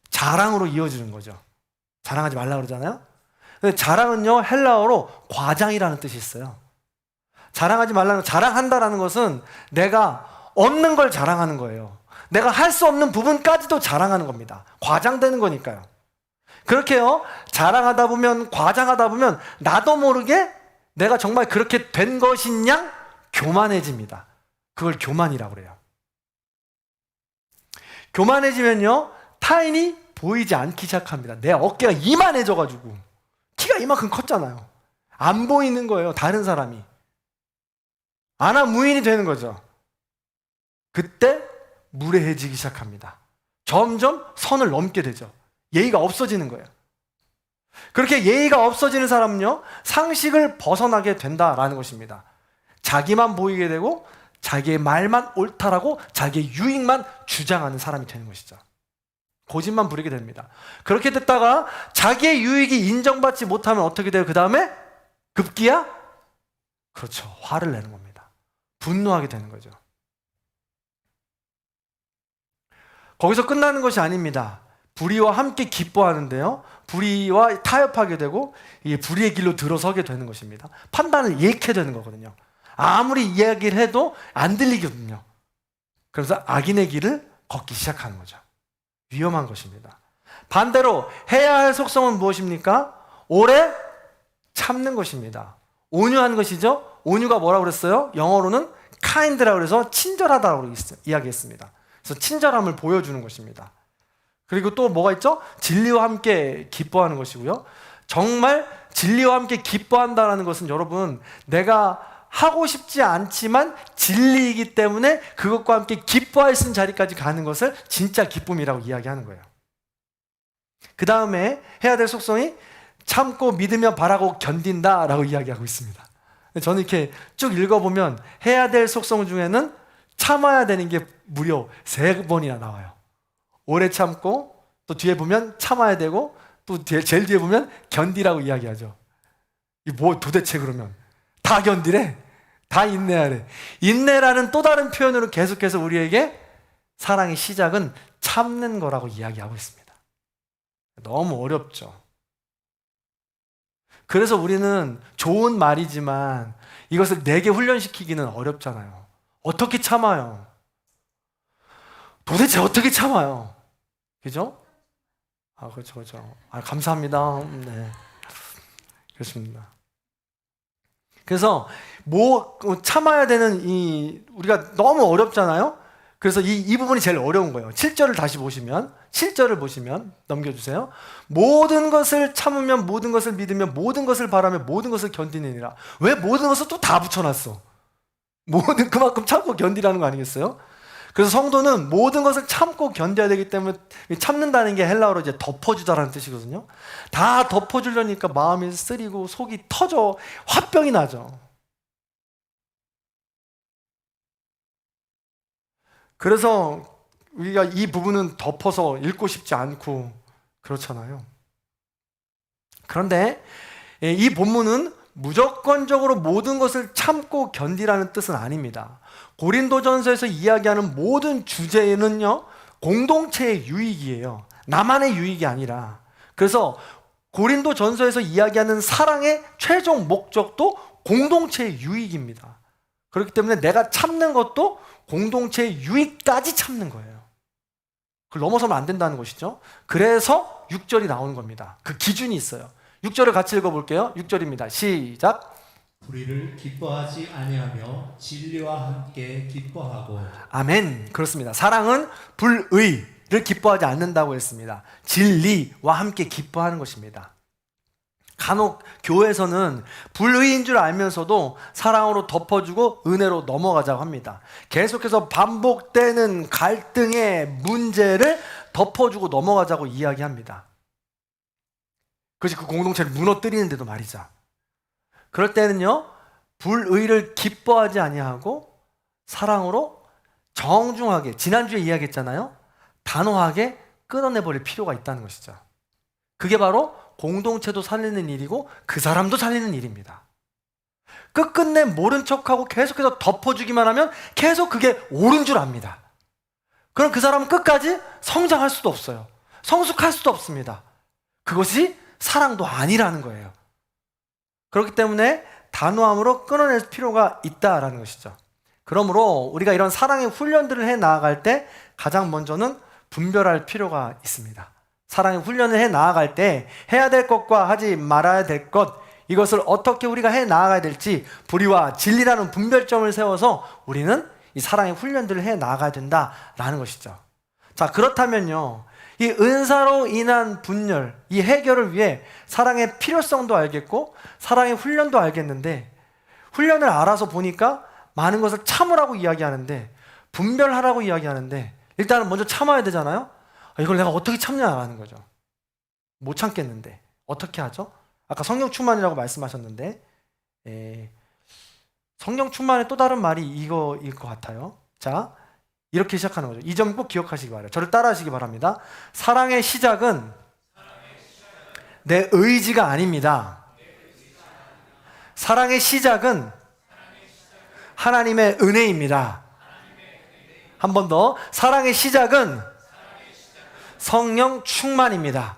자랑으로 이어지는 거죠. 자랑하지 말라 그러잖아요. 근데 자랑은요, 헬라어로 과장이라는 뜻이 있어요. 자랑하지 말라는, 자랑한다라는 것은 내가 없는 걸 자랑하는 거예요. 내가 할 수 없는 부분까지도 자랑하는 겁니다. 과장되는 거니까요. 그렇게요, 자랑하다 보면, 과장하다 보면 나도 모르게 내가 정말 그렇게 된 것인 양 교만해집니다. 그걸 교만이라고 그래요. 교만해지면요, 타인이 보이지 않기 시작합니다. 내 어깨가 이만해져가지고, 키가 이만큼 컸잖아요. 안 보이는 거예요, 다른 사람이. 아나무인이 되는 거죠. 그때 무례해지기 시작합니다. 점점 선을 넘게 되죠. 예의가 없어지는 거예요. 그렇게 예의가 없어지는 사람은요, 상식을 벗어나게 된다라는 것입니다. 자기만 보이게 되고 자기의 말만 옳다라고 자기의 유익만 주장하는 사람이 되는 것이죠. 고집만 부리게 됩니다. 그렇게 됐다가 자기의 유익이 인정받지 못하면 어떻게 돼요? 그 다음에 급기야? 그렇죠. 화를 내는 겁니다. 분노하게 되는 거죠. 거기서 끝나는 것이 아닙니다. 불의와 함께 기뻐하는데요, 불의와 타협하게 되고 이게 불의의 길로 들어서게 되는 것입니다. 판단을 잃게 되는 거거든요. 아무리 이야기를 해도 안 들리거든요. 그래서 악인의 길을 걷기 시작하는 거죠. 위험한 것입니다. 반대로 해야 할 속성은 무엇입니까? 오래 참는 것입니다. 온유한 것이죠. 온유가 뭐라고 그랬어요? 영어로는 kind라고 해서 친절하다고 이야기했습니다. 그래서 친절함을 보여주는 것입니다. 그리고 또 뭐가 있죠? 진리와 함께 기뻐하는 것이고요. 정말 진리와 함께 기뻐한다는 것은 여러분, 내가 하고 싶지 않지만 진리이기 때문에 그것과 함께 기뻐할 수 있는 자리까지 가는 것을 진짜 기쁨이라고 이야기하는 거예요. 그 다음에 해야 될 속성이 참고 믿으며 바라고 견딘다라고 이야기하고 있습니다. 저는 이렇게 쭉 읽어보면 해야 될 속성 중에는 참아야 되는 게 무려 3번이나 나와요. 오래 참고, 또 뒤에 보면 참아야 되고, 또 제일 뒤에 보면 견디라고 이야기하죠. 이 뭐 도대체 그러면 다 견디래? 다 인내하래. 인내라는 또 다른 표현으로 계속해서 우리에게 사랑의 시작은 참는 거라고 이야기하고 있습니다. 너무 어렵죠. 그래서 우리는 좋은 말이지만 이것을 내게 훈련시키기는 어렵잖아요. 어떻게 참아요? 도대체 어떻게 참아요? 그죠? 그렇죠. 감사합니다. 네. 그렇습니다. 그래서 참아야 되는 우리가 너무 어렵잖아요. 그래서 이 부분이 제일 어려운 거예요. 7절을 다시 보시면, 7절을 보시면 넘겨주세요. 모든 것을 참으면, 모든 것을 믿으면, 모든 것을 바라며, 모든 것을 견디느니라. 왜 모든 것을 또 다 붙여놨어? 모든 그만큼 참고 견디라는 거 아니겠어요? 그래서 성도는 모든 것을 참고 견뎌야 되기 때문에, 참는다는 게 헬라어로 이제 덮어주다라는 뜻이거든요. 다 덮어주려니까 마음이 쓰리고 속이 터져 화병이 나죠. 그래서 우리가 이 부분은 덮어서 읽고 싶지 않고 그렇잖아요. 그런데 이 본문은 무조건적으로 모든 것을 참고 견디라는 뜻은 아닙니다. 고린도전서에서 이야기하는 모든 주제는요, 공동체의 유익이에요. 나만의 유익이 아니라. 그래서 고린도전서에서 이야기하는 사랑의 최종 목적도 공동체의 유익입니다. 그렇기 때문에 내가 참는 것도 공동체의 유익까지 참는 거예요. 그걸 넘어서면 안 된다는 것이죠. 그래서 6절이 나오는 겁니다. 그 기준이 있어요. 6절을 같이 읽어볼게요. 6절입니다. 시작. 불의를 기뻐하지 아니하며 진리와 함께 기뻐하고. 아멘. 그렇습니다. 사랑은 불의를 기뻐하지 않는다고 했습니다. 진리와 함께 기뻐하는 것입니다. 간혹 교회에서는 불의인 줄 알면서도 사랑으로 덮어주고 은혜로 넘어가자고 합니다. 계속해서 반복되는 갈등의 문제를 덮어주고 넘어가자고 이야기합니다. 그것이 그 공동체를 무너뜨리는데도 말이죠. 그럴 때는요, 불의를 기뻐하지 아니하고 사랑으로 정중하게, 지난주에 이야기했잖아요, 단호하게 끊어내버릴 필요가 있다는 것이죠. 그게 바로 공동체도 살리는 일이고 그 사람도 살리는 일입니다. 끝끝내 모른 척하고 계속해서 덮어주기만 하면 계속 그게 옳은 줄 압니다. 그럼 그 사람은 끝까지 성장할 수도 없어요. 성숙할 수도 없습니다. 그것이 사랑도 아니라는 거예요. 그렇기 때문에 단호함으로 끊어낼 필요가 있다라는 것이죠. 그러므로 우리가 이런 사랑의 훈련들을 해 나아갈 때 가장 먼저는 분별할 필요가 있습니다. 사랑의 훈련을 해 나아갈 때 해야 될 것과 하지 말아야 될 것, 이것을 어떻게 우리가 해 나아가야 될지 불의와 진리라는 분별점을 세워서 우리는 이 사랑의 훈련들을 해 나아가야 된다라는 것이죠. 자, 그렇다면요, 이 은사로 인한 분열, 이 해결을 위해 사랑의 필요성도 알겠고 사랑의 훈련도 알겠는데, 훈련을 알아서 보니까 많은 것을 참으라고 이야기하는데, 분별하라고 이야기하는데, 일단은 먼저 참아야 되잖아요. 이걸 내가 어떻게 참냐라는 거죠. 못 참겠는데 어떻게 하죠? 아까 성령 충만이라고 말씀하셨는데, 성령 충만의 또 다른 말이 이거일 것 같아요. 자, 이렇게 시작하는 거죠. 이 점 꼭 기억하시기 바라요. 저를 따라 하시기 바랍니다. 사랑의 시작은 내 의지가 아닙니다. 사랑의 시작은 하나님의 은혜입니다. 한 번 더. 사랑의 시작은 성령 충만입니다.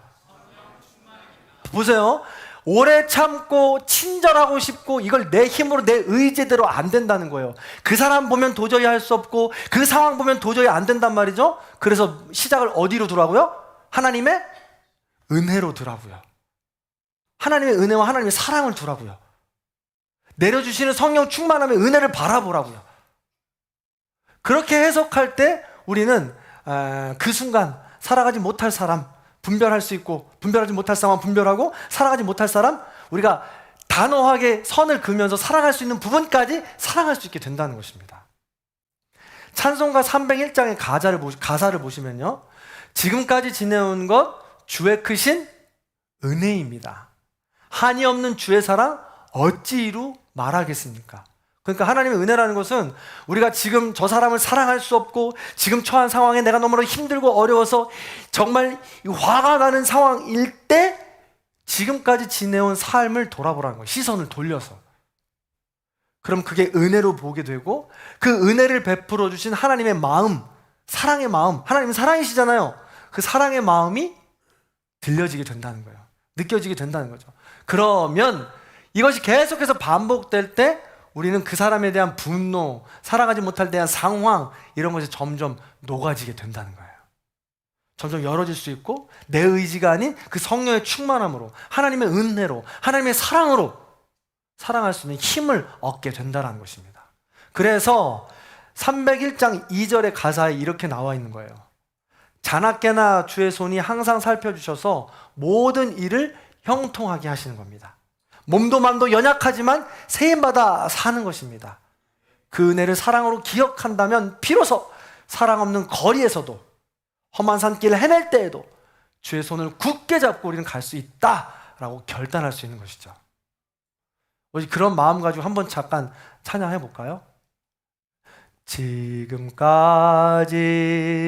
보세요. 오래 참고 친절하고 싶고 이걸 내 힘으로 내 의지대로 안 된다는 거예요. 그 사람 보면 도저히 할 수 없고 그 상황 보면 도저히 안 된단 말이죠. 그래서 시작을 어디로 두라고요? 하나님의 은혜로 두라고요. 하나님의 은혜와 하나님의 사랑을 두라고요. 내려주시는 성령 충만함의 은혜를 바라보라고요. 그렇게 해석할 때 우리는 그 순간 살아가지 못할 사람 분별할 수 있고, 분별하지 못할 사람 분별하고, 살아가지 못할 사람 우리가 단호하게 선을 그으면서 살아갈 수 있는 부분까지 사랑할 수 있게 된다는 것입니다. 찬송가 301장의 가사를 보시면요, 지금까지 지내온 것 주의 크신 은혜입니다. 한이 없는 주의 사랑 어찌 이루 말하겠습니까? 그러니까 하나님의 은혜라는 것은 우리가 지금 저 사람을 사랑할 수 없고 지금 처한 상황에 내가 너무나 힘들고 어려워서 정말 화가 나는 상황일 때 지금까지 지내온 삶을 돌아보라는 거예요. 시선을 돌려서. 그럼 그게 은혜로 보게 되고, 그 은혜를 베풀어 주신 하나님의 마음, 사랑의 마음, 하나님은 사랑이시잖아요. 그 사랑의 마음이 들려지게 된다는 거예요. 느껴지게 된다는 거죠. 그러면 이것이 계속해서 반복될 때 우리는 그 사람에 대한 분노, 사랑하지 못할 대한 상황, 이런 것이 점점 녹아지게 된다는 거예요. 점점 열어질 수 있고 내 의지가 아닌 그 성령의 충만함으로, 하나님의 은혜로, 하나님의 사랑으로 사랑할 수 있는 힘을 얻게 된다는 것입니다. 그래서 301장 2절의 가사에 이렇게 나와 있는 거예요. 자나깨나 주의 손이 항상 살펴주셔서 모든 일을 형통하게 하시는 겁니다. 몸도 마음도 연약하지만 세임받아 사는 것입니다. 그 은혜를 사랑으로 기억한다면 비로소 사랑 없는 거리에서도, 험한 산길을 헤맬 때에도 주의 손을 굳게 잡고 우리는 갈 수 있다라고 결단할 수 있는 것이죠. 그런 마음 가지고 한번 잠깐 찬양해 볼까요? 지금까지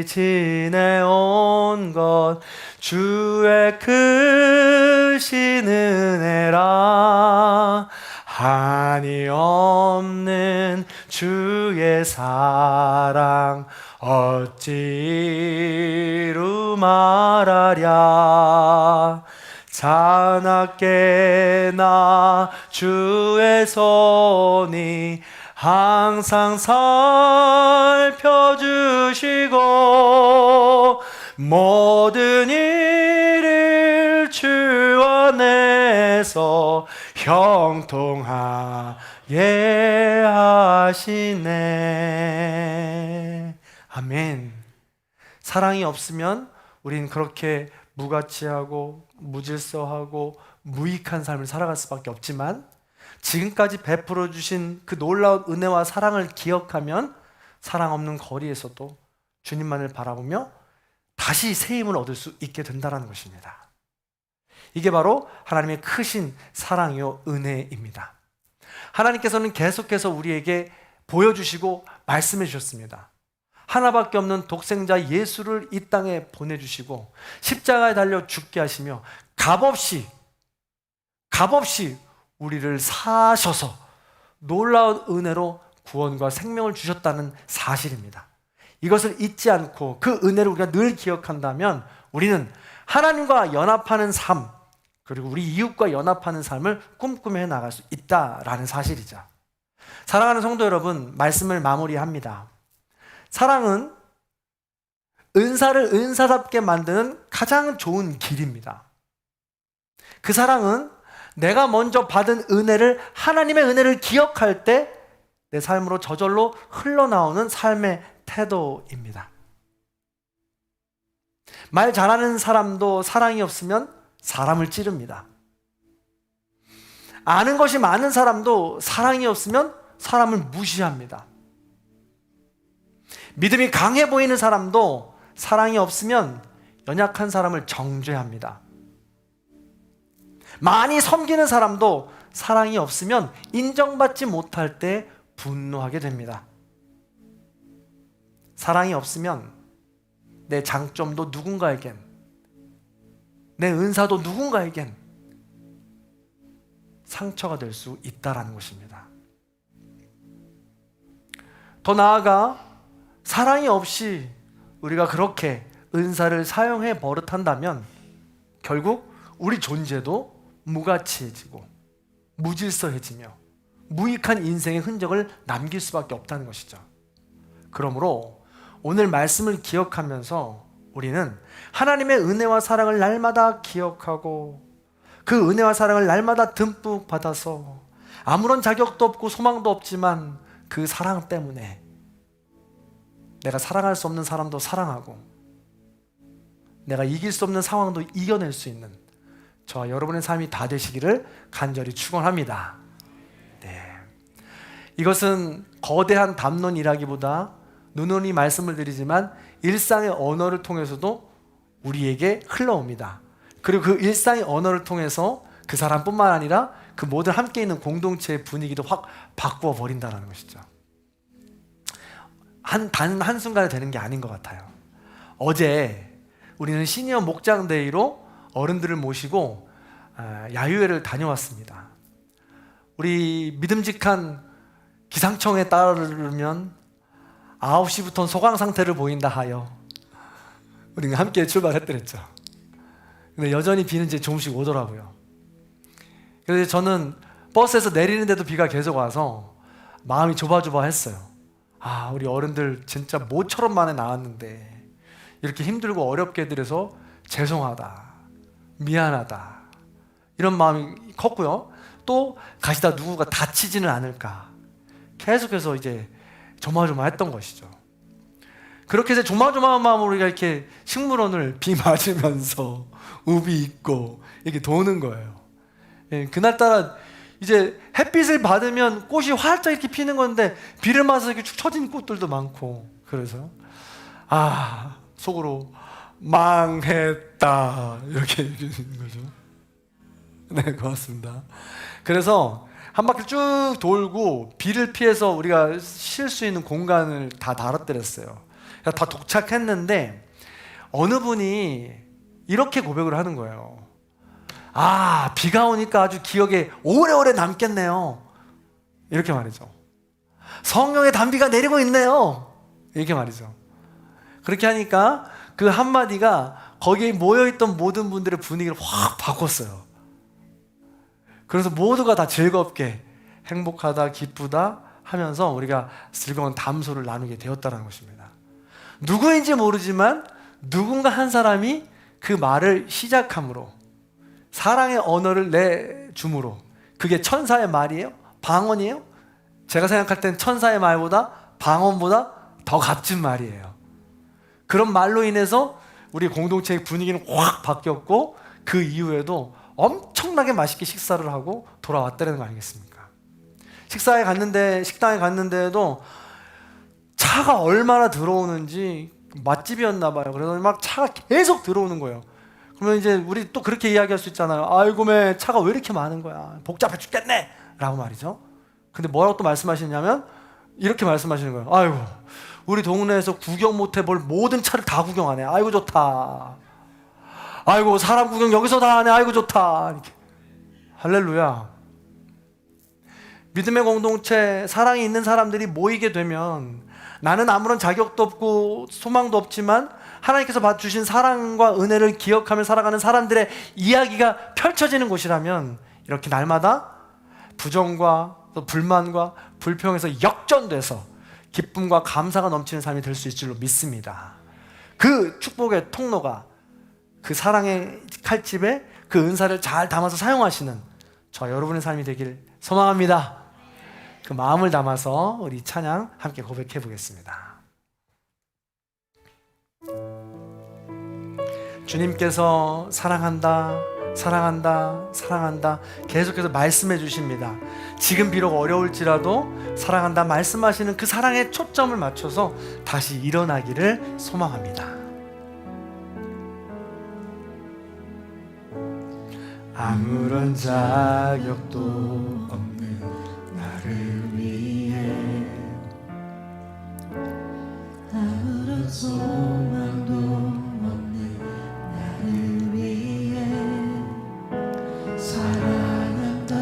지내온 것 주의 크신 은혜라, 한이 없는 주의 사랑 어찌루 말하랴. 자나깨나 주의 손이 항상 살펴주시고 모든 일을 주 안에서 형통하게 하시네. 아멘. 사랑이 없으면 우린 그렇게 무가치하고 무질서하고 무익한 삶을 살아갈 수밖에 없지만, 지금까지 베풀어 주신 그 놀라운 은혜와 사랑을 기억하면 사랑 없는 거리에서도 주님만을 바라보며 다시 새 힘을 얻을 수 있게 된다는 것입니다. 이게 바로 하나님의 크신 사랑이요 은혜입니다. 하나님께서는 계속해서 우리에게 보여주시고 말씀해 주셨습니다. 하나밖에 없는 독생자 예수를 이 땅에 보내주시고 십자가에 달려 죽게 하시며 값없이 우리를 사셔서 놀라운 은혜로 구원과 생명을 주셨다는 사실입니다. 이것을 잊지 않고 그 은혜를 우리가 늘 기억한다면 우리는 하나님과 연합하는 삶, 그리고 우리 이웃과 연합하는 삶을 꿈꾸며 나갈 수 있다라는 사실이죠. 사랑하는 성도 여러분, 말씀을 마무리합니다. 사랑은 은사를 은사답게 만드는 가장 좋은 길입니다. 그 사랑은 내가 먼저 받은 은혜를, 하나님의 은혜를 기억할 때 내 삶으로 저절로 흘러나오는 삶의 태도입니다. 말 잘하는 사람도 사랑이 없으면 사람을 찌릅니다. 아는 것이 많은 사람도 사랑이 없으면 사람을 무시합니다. 믿음이 강해 보이는 사람도 사랑이 없으면 연약한 사람을 정죄합니다. 많이 섬기는 사람도 사랑이 없으면 인정받지 못할 때 분노하게 됩니다. 사랑이 없으면 내 장점도 누군가에겐, 내 은사도 누군가에겐 상처가 될 수 있다는 것입니다. 더 나아가 사랑이 없이 우리가 그렇게 은사를 사용해 버릇한다면 결국 우리 존재도 무가치해지고 무질서해지며 무익한 인생의 흔적을 남길 수밖에 없다는 것이죠. 그러므로 오늘 말씀을 기억하면서 우리는 하나님의 은혜와 사랑을 날마다 기억하고 그 은혜와 사랑을 날마다 듬뿍 받아서 아무런 자격도 없고 소망도 없지만 그 사랑 때문에 내가 사랑할 수 없는 사람도 사랑하고 내가 이길 수 없는 상황도 이겨낼 수 있는 저와 여러분의 삶이 다 되시기를 간절히 축원합니다. 네. 이것은 거대한 담론이라기보다 누누이 말씀을 드리지만 일상의 언어를 통해서도 우리에게 흘러옵니다. 그리고 그 일상의 언어를 통해서 그 사람뿐만 아니라 그 모든 함께 있는 공동체의 분위기도 확 바꾸어 버린다는 것이죠. 단 한순간에 되는 게 아닌 것 같아요. 어제 우리는 시니어 목장데이로 어른들을 모시고 야유회를 다녀왔습니다. 우리 믿음직한 기상청에 따르면 9시부터는 소강 상태를 보인다 하여 우리가 함께 출발했더랬죠. 근데 여전히 비는 이제 조금씩 오더라고요. 그래서 저는 버스에서 내리는데도 비가 계속 와서 마음이 조바조바했어요. 아, 우리 어른들 진짜 모처럼 만에 나왔는데 이렇게 힘들고 어렵게 해드려서 죄송하다, 미안하다 이런 마음이 컸고요. 또 가시다 누구가 다치지는 않을까 계속해서 이제 조마조마했던 것이죠. 그렇게 해서 조마조마한 마음으로 우리가 이렇게 식물원을 비 맞으면서 우비 입고 이렇게 도는 거예요. 예, 그날따라 이제 햇빛을 받으면 꽃이 활짝 이렇게 피는 건데 비를 맞아서 이렇게 축 처진 꽃들도 많고 그래서 속으로 망했다 이렇게 얘기하는 거죠. 네, 고맙습니다. 그래서 한 바퀴 쭉 돌고 비를 피해서 우리가 쉴 수 있는 공간을 다 달아드렸어요. 다 도착했는데 어느 분이 이렇게 고백을 하는 거예요. 비가 오니까 아주 기억에 오래오래 남겠네요. 이렇게 말이죠. 성령의 단비가 내리고 있네요. 이렇게 말이죠. 그렇게 하니까 그 한마디가 거기에 모여있던 모든 분들의 분위기를 확 바꿨어요. 그래서 모두가 다 즐겁게 행복하다, 기쁘다 하면서 우리가 즐거운 담소를 나누게 되었다는 것입니다. 누구인지 모르지만 누군가 한 사람이 그 말을 시작함으로 사랑의 언어를 내줌으로 그게 천사의 말이에요? 방언이에요? 제가 생각할 땐 천사의 말보다 방언보다 더 값진 말이에요. 그런 말로 인해서 우리 공동체의 분위기는 확 바뀌었고 그 이후에도 엄청나게 맛있게 식사를 하고 돌아왔다는 거 아니겠습니까? 식당에 갔는데도 차가 얼마나 들어오는지 맛집이었나 봐요. 그래서 막 차가 계속 들어오는 거예요. 그러면 이제 우리 또 그렇게 이야기할 수 있잖아요. 아이고 매 차가 왜 이렇게 많은 거야? 복잡해 죽겠네! 라고 말이죠. 근데 뭐라고 또 말씀하시냐면 이렇게 말씀하시는 거예요. 아이고 우리 동네에서 구경 못 해볼 모든 차를 다 구경하네. 아이고 좋다. 아이고 사람 구경 여기서 다 하네. 아이고 좋다. 이렇게. 할렐루야. 믿음의 공동체, 사랑이 있는 사람들이 모이게 되면 나는 아무런 자격도 없고 소망도 없지만 하나님께서 주신 사랑과 은혜를 기억하며 살아가는 사람들의 이야기가 펼쳐지는 곳이라면 이렇게 날마다 부정과 또 불만과 불평에서 역전돼서 기쁨과 감사가 넘치는 삶이 될 수 있을 줄로 믿습니다. 그 축복의 통로가 그 사랑의 칼집에 그 은사를 잘 담아서 사용하시는 저 여러분의 삶이 되길 소망합니다. 그 마음을 담아서 우리 찬양 함께 고백해 보겠습니다. 주님께서 사랑한다, 사랑한다, 사랑한다 계속해서 말씀해 주십니다. 지금 비록 어려울지라도 사랑한다 말씀하시는 그 사랑에 초점을 맞춰서 다시 일어나기를 소망합니다. 아무런 자격도 없는 나를 위해 아무런 소망도 없는 나를 위해 사랑한다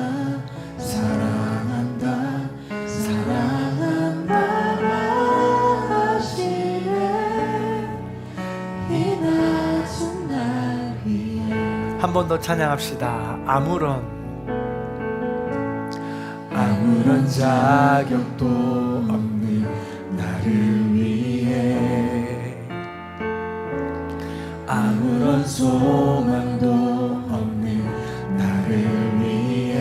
사랑한다 사랑한다 말하시네 이 낮은 날 위해 한 번 더 찬양합시다. 아무런 자격도 없는 나를 위해 아무런 소망도 없는 나를 위해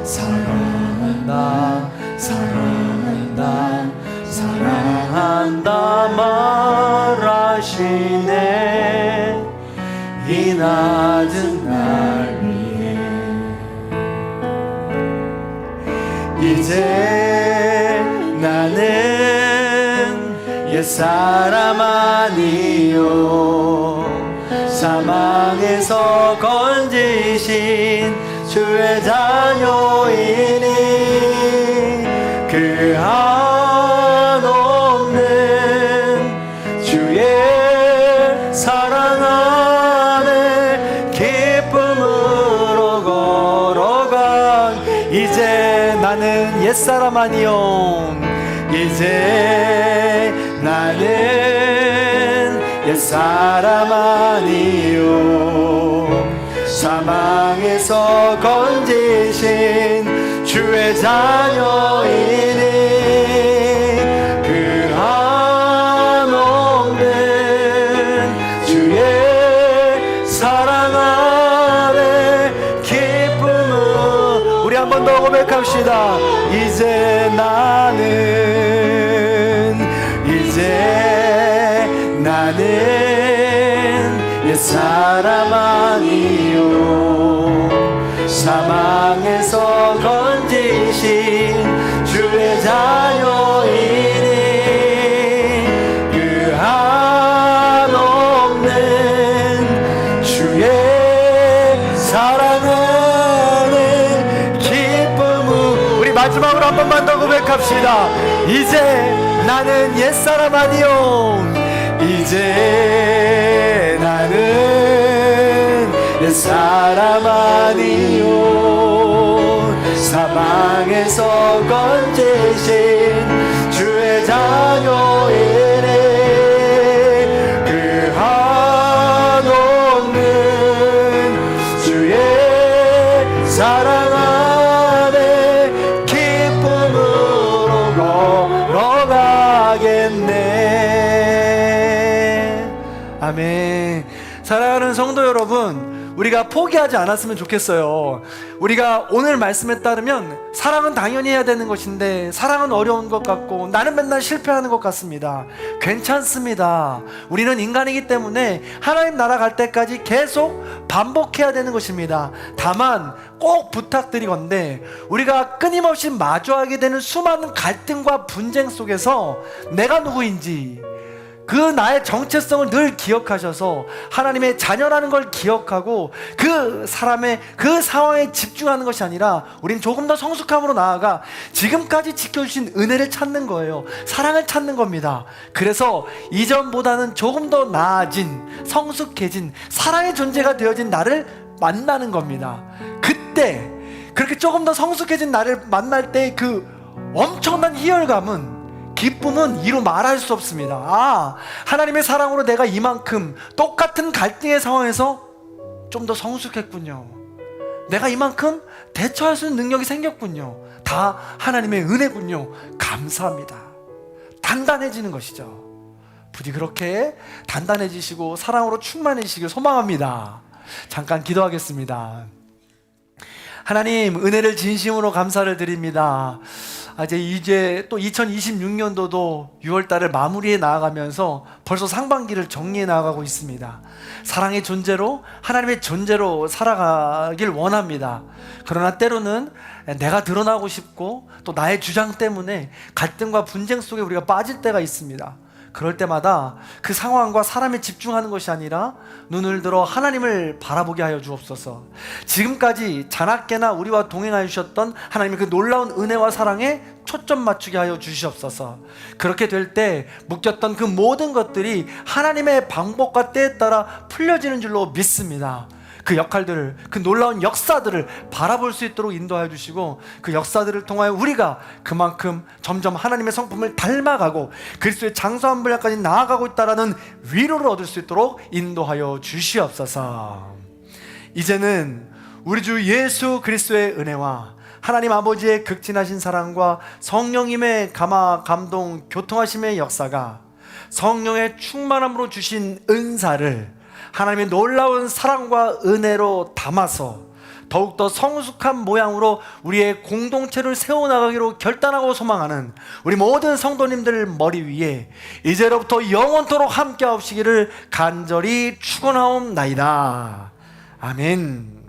사랑한다 사랑한다 사랑한다 말하시네 이 낮은 날 위해 이제 나는 옛사람 아니요 사망에서 건지신 주의 자녀이니 그 한없는 주의 사랑 안에 기쁨으로 걸어간 이제 나는 옛사람 아니요 이제 나는 옛사람 아니요 사망에서 건지신 주의 자녀이니 그 한없는 주의 사랑 안에 기쁨을 우리 한 번 더 고백합시다. 이제 나는 옛사람 아니요 사망에서 건지신 주의 자녀이니 그 한없는 주의 사랑 안에 기쁨을 우리 마지막으로 한 번만 더 고백합시다. 이제 나는 옛사람 아니요 이제 나는 옛사람 아니요 사망에서 건지신 주의 자녀이니 그 한없는 주의 사랑 안에 기쁨으로 걸어가겠네. 아멘. 사랑하는 성도 여러분, 우리가 포기하지 않았으면 좋겠어요. 우리가 오늘 말씀에 따르면 사랑은 당연히 해야 되는 것인데 사랑은 어려운 것 같고 나는 맨날 실패하는 것 같습니다. 괜찮습니다. 우리는 인간이기 때문에 하나님 나라 갈 때까지 계속 반복해야 되는 것입니다. 다만 꼭 부탁드리건대 우리가 끊임없이 마주하게 되는 수많은 갈등과 분쟁 속에서 내가 누구인지 그 나의 정체성을 늘 기억하셔서 하나님의 자녀라는 걸 기억하고 그 사람의 그 상황에 집중하는 것이 아니라 우린 조금 더 성숙함으로 나아가 지금까지 지켜주신 은혜를 찾는 거예요. 사랑을 찾는 겁니다. 그래서 이전보다는 조금 더 나아진 성숙해진 사랑의 존재가 되어진 나를 만나는 겁니다. 그때 그렇게 조금 더 성숙해진 나를 만날 때 그 엄청난 희열감은 기쁨은 이루 말할 수 없습니다. 아, 하나님의 사랑으로 내가 이만큼 똑같은 갈등의 상황에서 좀 더 성숙했군요. 내가 이만큼 대처할 수 있는 능력이 생겼군요. 다 하나님의 은혜군요. 감사합니다. 단단해지는 것이죠. 부디 그렇게 단단해지시고 사랑으로 충만해지시길 소망합니다. 잠깐 기도하겠습니다. 하나님, 은혜를 진심으로 감사를 드립니다. 이제 또 2026년도도 6월달을 마무리해 나아가면서 벌써 상반기를 정리해 나가고 있습니다. 사랑의 존재로, 하나님의 존재로 살아가길 원합니다. 그러나 때로는 내가 드러나고 싶고 또 나의 주장 때문에 갈등과 분쟁 속에 우리가 빠질 때가 있습니다. 그럴 때마다 그 상황과 사람에 집중하는 것이 아니라 눈을 들어 하나님을 바라보게 하여 주옵소서. 지금까지 자나깨나 우리와 동행하여 주셨던 하나님의 그 놀라운 은혜와 사랑에 초점 맞추게 하여 주시옵소서. 그렇게 될 때 묶였던 그 모든 것들이 하나님의 방법과 때에 따라 풀려지는 줄로 믿습니다. 그 역할들을, 그 놀라운 역사들을 바라볼 수 있도록 인도하여 주시고, 그 역사들을 통하여 우리가 그만큼 점점 하나님의 성품을 닮아가고 그리스도의 장성한 분야까지 나아가고 있다라는 위로를 얻을 수 있도록 인도하여 주시옵소서. 이제는 우리 주 예수 그리스도의 은혜와 하나님 아버지의 극진하신 사랑과 성령님의 감동 교통하심의 역사가 성령의 충만함으로 주신 은사를 하나님의 놀라운 사랑과 은혜로 담아서 더욱더 성숙한 모양으로 우리의 공동체를 세워나가기로 결단하고 소망하는 우리 모든 성도님들 머리 위에 이제로부터 영원토록 함께 하시기를 간절히 축원하옵나이다. 아멘.